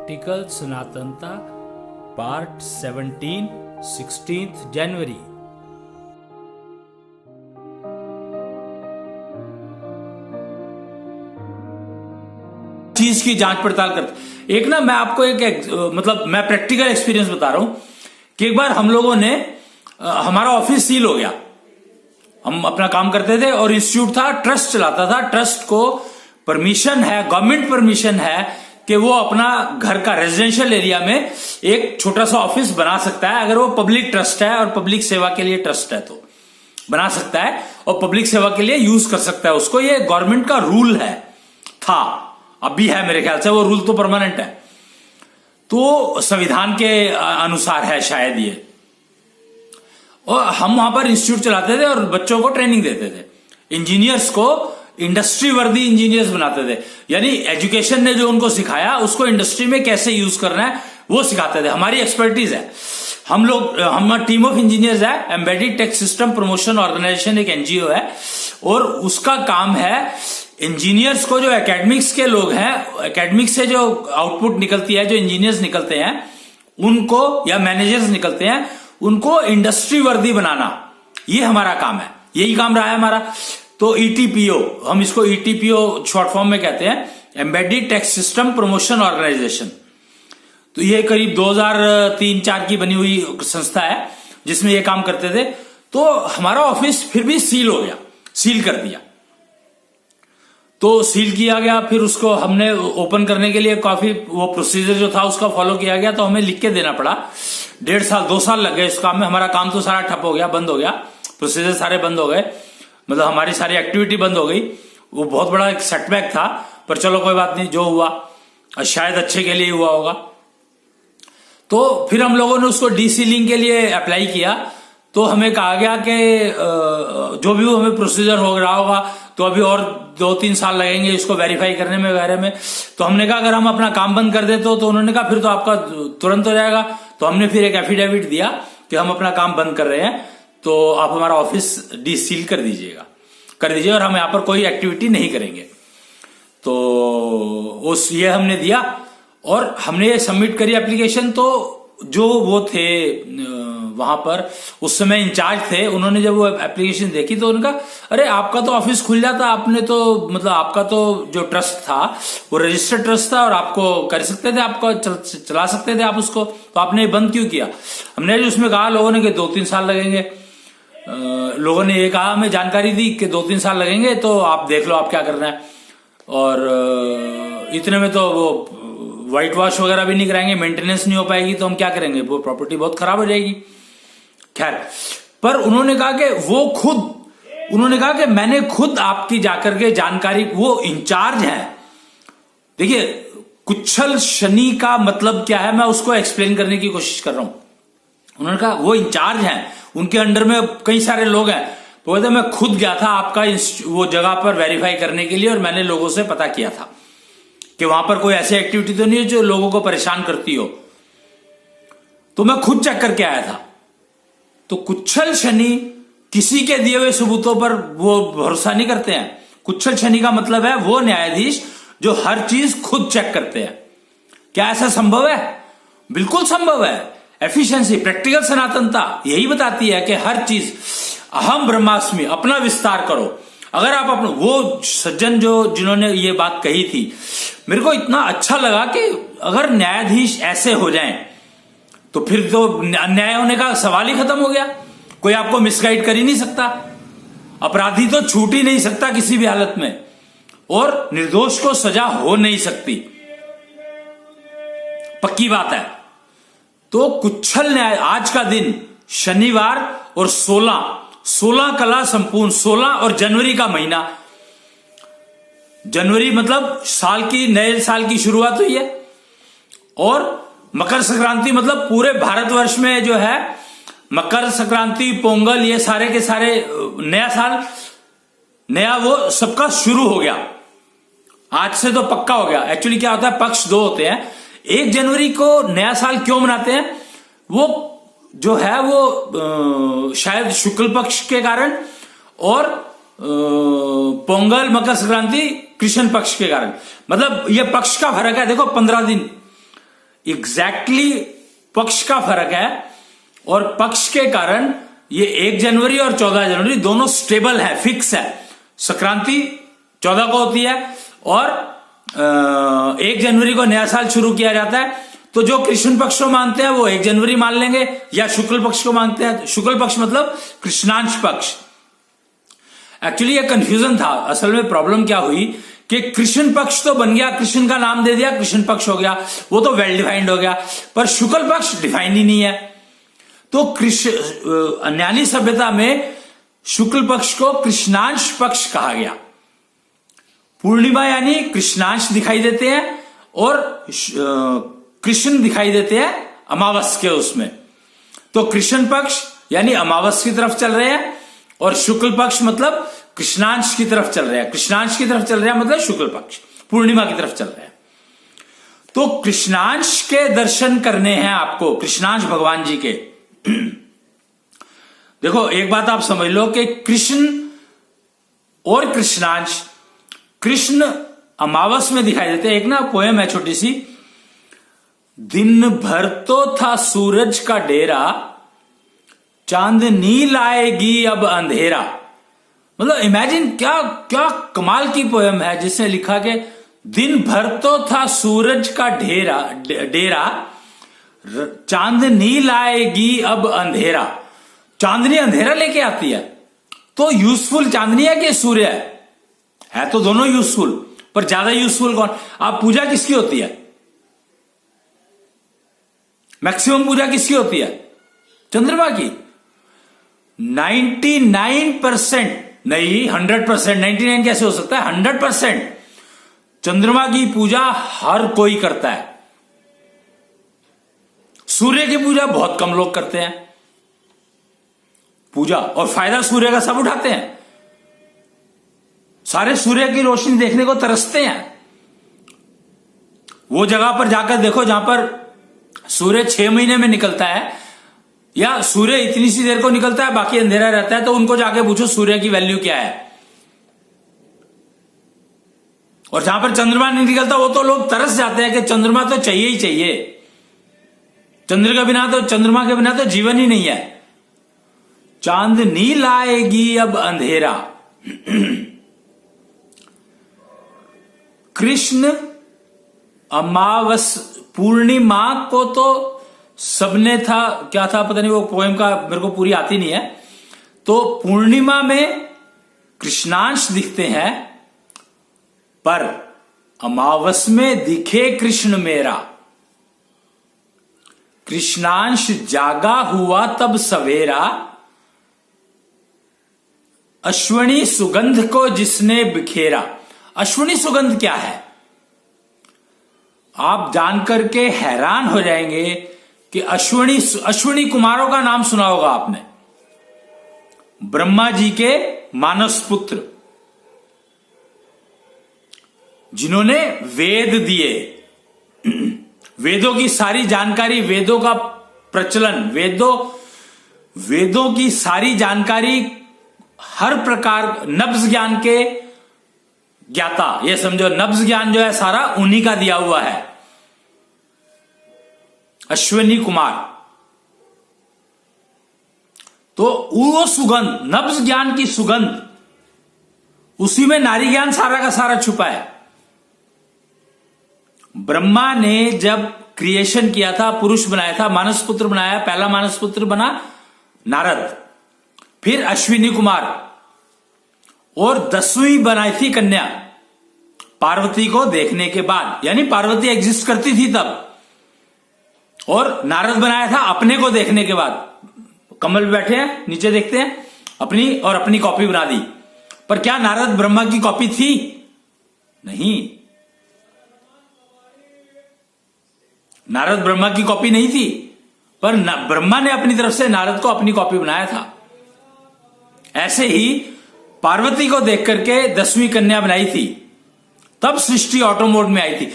Practical सनातनता part 17 16 जनवरी। चीज की जांच पड़ताल करते। एक ना मैं आपको मतलब मैं प्रैक्टिकल एक्सपीरियंस बता रहा हूं कि एक बार हम लोगों ने हमारा ऑफिस सील हो गया। हम अपना काम करते थे और इंस्टीट्यूट था, ट्रस्ट चलाता था। ट्रस्ट को परमिशन है, गवर्नमेंट परमिशन है कि वो अपना घर का रेजिडेंशियल एरिया में एक छोटा सा ऑफिस बना सकता है, अगर वो पब्लिक ट्रस्ट है और पब्लिक सेवा के लिए ट्रस्ट है तो बना सकता है और पब्लिक सेवा के लिए यूज कर सकता है उसको। ये गवर्नमेंट का रूल है, था, अभी है मेरे ख्याल से, वो रूल तो परमानेंट है, तो संविधान के अनुसार है शायद ये। और हम वहां पर इंस्टीट्यूट चलाते थे और बच्चों को ट्रेनिंग देते थे। इंजीनियर्स को इंडस्ट्री वर्दी इंजीनियर्स बनाते थे, यानी एजुकेशन ने जो उनको सिखाया उसको इंडस्ट्री में कैसे यूज करना है वो सिखाते थे। हमारी एक्सपर्टीज है। हम टीम ऑफ इंजीनियर्स है। Embedded tech system promotion organisation एक एनजीओ है और उसका काम है इंजीनियर्स को, जो एकेडमिक्स के लोग हैं, एकेडमिक्स से जो आउटपुट निकलती है, जो इंजीनियर्स निकलते हैं उनको, या मैनेजर्स निकलते हैं उनको इंडस्ट्री वर्दी बनाना, ये हमारा काम है, यही काम रहा है हमारा। तो ईटीपीओ, हम इसको ईटीपीओ शॉर्ट फॉर्म में कहते हैं, embedded tech system promotion organisation. तो ये करीब 2003-4 की बनी हुई संस्था है जिसमें ये काम करते थे। तो हमारा ऑफिस फिर भी सील हो गया, सील कर दिया। तो सील किया गया, फिर उसको हमने ओपन करने के लिए काफी वो प्रोसीजर जो था उसका फॉलो किया गया, तो हमें लिख के देना पड़ा। 1.5 साल 2 साल लग गए इस काम में। हमारा काम तो सारा ठप हो गया, बंद हो गया, प्रोसीजर सारे बंद हो गए, मतलब हमारी सारी एक्टिविटी बंद हो गई। वो बहुत बड़ा एक सेटबैक था, पर चलो कोई बात नहीं, जो हुआ शायद अच्छे के लिए हुआ होगा। तो फिर हम लोगों ने उसको डीसीलिंग के लिए अप्लाई किया। तो हमें कहा गया कि जो भी हमें प्रोसीजर हो रहा होगा तो अभी और 2-3 साल लगेंगे इसको वेरीफाई करने में वगैरह में। तो हमने कहा अगर हम अपना काम बंद कर दे तो उन्होंने कहा फिर तो आपका तुरंत हो जाएगा। तो हमने फिर एक एफिडेविट दिया कि हम अपना काम बंद कर रहे हैं, तो आप हमारा ऑफिस डीसील कर दीजिए और हम यहाँ पर कोई एक्टिविटी नहीं करेंगे। तो ये हमने दिया और हमने ये सबमिट करी एप्लीकेशन। तो जो वो थे वहां पर उस समय इंचार्ज थे, उन्होंने जब वो एप्लीकेशन देखी तो उनका, अरे आपका तो ऑफिस खुल जाता, आपने तो मतलब आपका तो जो ट्रस्ट था वो रजिस्टर्ड ट्रस्ट था और आपको कर सकते थे, आपको चला सकते थे आप उसको, तो आपने बंद क्यों किया? हमने उसमें कहा लोगों ने कि 2-3 साल लगेंगे। लोगों ने ये कहा, हमें जानकारी दी कि 2-3 साल लगेंगे, तो आप देख लो आप क्या करना है। और इतने में तो वो व्हाइट वॉश वगैरह भी नहीं कराएंगे, मेंटेनेंस नहीं हो पाएगी, तो हम क्या करेंगे, वो प्रॉपर्टी बहुत खराब हो जाएगी। खैर, पर उन्होंने कहा कि मैंने खुद आपकी जाकर के जानकारी, वो इंचार्ज है। देखिए, कुच्छल शनि का मतलब क्या है, मैं उसको एक्सप्लेन करने की कोशिश कर रहा हूं। उन्होंने कहा वो इंचार्ज हैं, उनके अंडर में कई सारे लोग हैं। तो कहते मैं खुद गया था आपका वो जगह पर वेरीफाई करने के लिए और मैंने लोगों से पता किया था कि वहां पर कोई ऐसी एक्टिविटी तो नहीं है जो लोगों को परेशान करती हो। तो मैं खुद चेक करके आया था। तो कुच्छल शनि किसी के दिए हुए सबूतों पर वो भरोसा नहीं करते हैं। कुच्छल शनि का मतलब है वो न्यायाधीश जो हर चीज खुद चेक करते हैं। क्या ऐसा संभव है? बिल्कुल संभव है। एफिशिएंसी, प्रैक्टिकल सनातनता यही बताती है कि हर चीज अहम ब्रह्मास्मि, अपना विस्तार करो। अगर आप अपना, वो सज्जन जिन्होंने ये बात कही थी, मेरे को इतना अच्छा लगा कि अगर न्यायाधीश ऐसे हो जाएं तो फिर तो अन्याय होने का सवाल ही खत्म हो गया। कोई आपको मिसगाइड कर ही नहीं सकता, अपराधी तो छूट ही नहीं सकता किसी भी हालत में, और निर्दोष को सजा हो नहीं सकती, पक्की बात है। तो कुच्छल न्याय, आज का दिन शनिवार और 16 कला संपूर्ण, 16 और जनवरी का महीना, जनवरी मतलब नए साल की शुरुआत हुई है, और मकर संक्रांति मतलब पूरे भारतवर्ष में जो है मकर संक्रांति, पोंगल, ये सारे के सारे नया साल, नया वो सबका शुरू हो गया। आज से तो पक्का हो गया। एक्चुअली क्या होता है, पक्ष 2 होते हैं। 1 जनवरी को नया साल क्यों मनाते हैं? वो जो है वो शायद शुक्ल पक्ष के कारण, और पोंगल, मकर संक्रांति कृष्ण पक्ष के कारण। मतलब ये पक्ष का फर्क है। देखो 15 दिन, एग्जैक्टली पक्ष का फर्क है, और पक्ष के कारण ये 1 जनवरी और 14 जनवरी दोनों स्टेबल है, फिक्स है। संक्रांति 14 को होती है और 1 जनवरी को नया साल शुरू किया जाता है। तो जो कृष्ण पक्ष को मानते हैं वो 1 जनवरी मान लेंगे, या शुक्ल पक्ष को मानते हैं, शुक्ल पक्ष मतलब कृष्णांश पक्ष। एक्चुअली ये कंफ्यूजन था। असल में प्रॉब्लम क्या हुई कि कृष्ण पक्ष तो बन गया, कृष्ण का नाम दे दिया, कृष्ण पक्ष हो गया, वो तो वेल डिफाइंड हो गया, पर शुक्ल पक्ष डिफाइंड ही नहीं है। तो अन्यानी सभ्यता में शुक्ल पक्ष को कृष्णांश पक्ष कहा गया। पूर्णिमा यानी कृष्णांश दिखाई देते हैं और कृष्ण दिखाई देते हैं अमावस के उसमें। तो कृष्ण पक्ष यानी अमावस की तरफ चल रहे हैं, और शुक्ल पक्ष मतलब कृष्णांश की तरफ चल रहे हैं। कृष्णांश की तरफ चल रहे हैं मतलब शुक्ल पक्ष पूर्णिमा की तरफ चल रहे हैं। तो कृष्णांश के दर्शन करने हैं आपको, कृष्णांश भगवान जी के। देखो एक बात आप समझ लो कि कृष्ण और कृष्णांश, कृष्ण अमावस में दिखाई देते हैं। एक ना पोएम है छोटी सी, दिन भर तो था सूरज का डेरा, चांदनी लाएगी अब अंधेरा। मतलब इमेजिन क्या क्या कमाल की पोएम है, जिसने लिखा कि दिन भर तो था सूरज का डेरा, चांदनी लाएगी अब अंधेरा। चांदनी अंधेरा लेके आती है, तो यूजफुल चांदनी है कि सूर्य है तो दोनों यूजफुल, पर ज्यादा यूजफुल कौन? आप पूजा किसकी होती है? मैक्सिमम पूजा किसकी होती है? चंद्रमा की। 99% नहीं 100%, 99 कैसे हो सकता है? 100% चंद्रमा की पूजा हर कोई करता है। सूर्य की पूजा बहुत कम लोग करते हैं पूजा, और फायदा सूर्य का सब उठाते हैं। सारे सूर्य की रोशनी देखने को तरसते हैं। वो जगह पर जाकर देखो जहां पर सूर्य 6 महीने में निकलता है, या सूर्य इतनी सी देर को निकलता है बाकी अंधेरा रहता है, तो उनको जाके पूछो सूर्य की वैल्यू क्या है। और जहां पर चंद्रमा नहीं निकलता वो तो लोग तरस जाते हैं कि चंद्रमा तो चाहिए ही चाहिए, चंद्रमा के बिना तो जीवन ही नहीं है। चांदनी लाएगी अब अंधेरा। कृष्ण अमावस पूर्णिमा को तो सबने था, क्या था पता नहीं, वो पोएम का मेरे को पूरी आती नहीं है। तो पूर्णिमा में कृष्णांश दिखते हैं, पर अमावस में दिखे कृष्ण मेरा। कृष्णांश जागा हुआ तब सवेरा, अश्वनी सुगंध को जिसने बिखेरा। अश्वनी सुगंध क्या है? आप जानकर के हैरान हो जाएंगे कि अश्वनी कुमारों का नाम सुना होगा आपने। ब्रह्मा जी के मानस पुत्र, जिन्होंने वेद दिए, वेदों की सारी जानकारी, वेदों का प्रचलन, वेदों की सारी जानकारी, हर प्रकार नब्ज ज्ञान के ज्ञाता, ये समझो नब्ज ज्ञान जो है सारा उन्हीं का दिया हुआ है। अश्विनी कुमार। तो वो सुगंध, नब्ज ज्ञान की सुगंध, उसी में नारी ज्ञान सारा का सारा छुपा है। ब्रह्मा ने जब क्रिएशन किया था, पुरुष बनाया था, मानस पुत्र बनाया, पहला मानस पुत्र बना नारद, फिर अश्विनी कुमार, और 10वीं बनाई थी कन्या पार्वती को देखने के बाद, यानी पार्वती एग्जिस्ट करती थी तब, और नारद बनाया था अपने को देखने के बाद। कमल पे बैठे हैं, नीचे देखते हैं, अपनी कॉपी बना दी। पर क्या नारद ब्रह्मा की कॉपी थी? नहीं, नारद ब्रह्मा की कॉपी नहीं थी, पर ब्रह्मा ने अपनी तरफ से नारद को अपनी कॉपी बनाया था। ऐसे ही पार्वती को देख करके 10वीं कन्या बनाई थी, तब सृष्टि ऑटो मोड में आई थी।